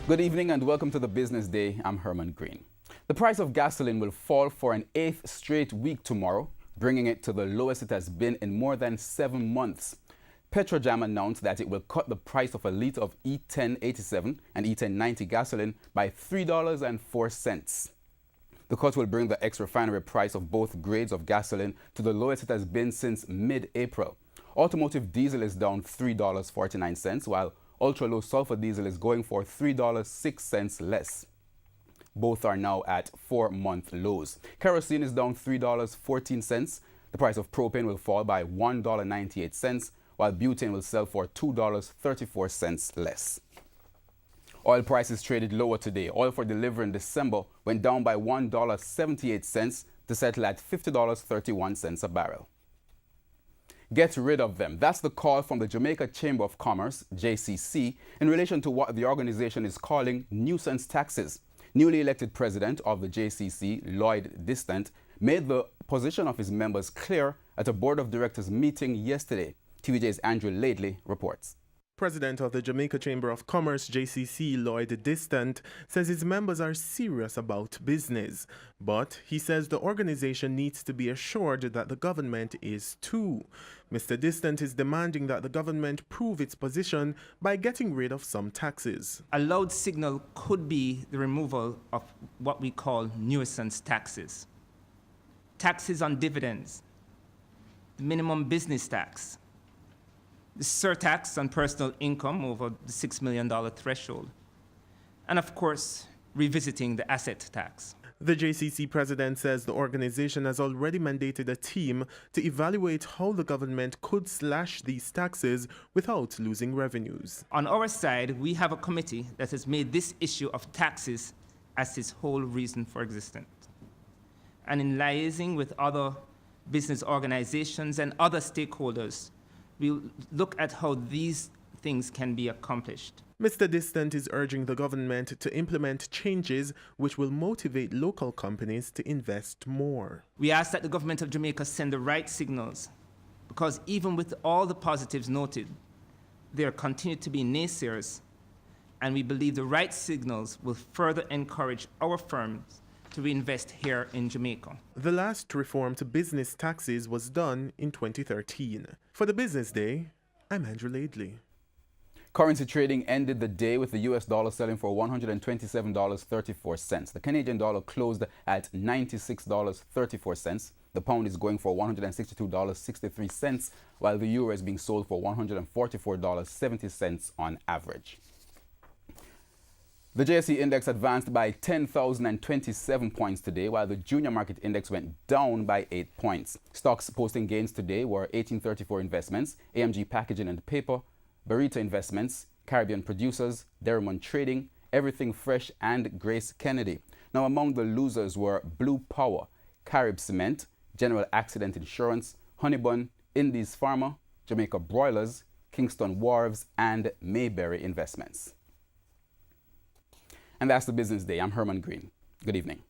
Good evening and welcome to the Business Day. I'm Herman Green. The price of gasoline will fall for an 8th straight week tomorrow, bringing it to the lowest it has been in more than 7 months. Petrojam announced that it will cut the price of a litre of E1087 and E1090 gasoline by $3.04. The cut will bring the ex-refinery price of both grades of gasoline to the lowest it has been since mid-April. Automotive diesel is down $3.49, while ultra-low sulfur diesel is going for $3.06 less. Both are now at 4-month lows. Kerosene is down $3.14. The price of propane will fall by $1.98, while butane will sell for $2.34 less. Oil prices traded lower today. Oil for delivery in December went down by $1.78 to settle at $50.31 a barrel. Get rid of them. That's the call from the Jamaica Chamber of Commerce, JCC, in relation to what the organization is calling nuisance taxes. Newly elected president of the JCC, Lloyd Distant, made the position of his members clear at a board of directors meeting yesterday. TVJ's Andrew Laidley reports. President of the Jamaica Chamber of Commerce, JCC, Lloyd Distant, says his members are serious about business. But he says the organization needs to be assured that the government is too. Mr. Distant is demanding that the government prove its position by getting rid of some taxes. A loud signal could be the removal of what we call nuisance taxes. Taxes on dividends, the minimum business tax, the surtax on personal income over the $6 million threshold, and of course, revisiting the asset tax. The JCC president says the organization has already mandated a team to evaluate how the government could slash these taxes without losing revenues. On our side, we have a committee that has made this issue of taxes as its whole reason for existence. And in liaising with other business organizations and other stakeholders, we'll look at how these things can be accomplished. Mr. Distant is urging the government to implement changes which will motivate local companies to invest more. We ask that the government of Jamaica send the right signals, because even with all the positives noted, there continue to be naysayers, and we believe the right signals will further encourage our firms to reinvest here in Jamaica. The last reform to business taxes was done in 2013. For the Business Day, I'm Andrew Laidley. Currency trading ended the day with the US dollar selling for $127.34. The Canadian dollar closed at $96.34. The pound is going for $162.63, while the euro is being sold for $144.70 on average. The JSE index advanced by 10,027 points today, while the junior market index went down by 8 points. Stocks posting gains today were 1834 Investments, AMG Packaging and Paper, Barita Investments, Caribbean Producers, Derrimon Trading, Everything Fresh, and Grace Kennedy. Now, among the losers were Blue Power, Carib Cement, General Accident Insurance, Honeybun, Indies Pharma, Jamaica Broilers, Kingston Wharves, and Mayberry Investments. And that's the Business Day. I'm Herman Green. Good evening.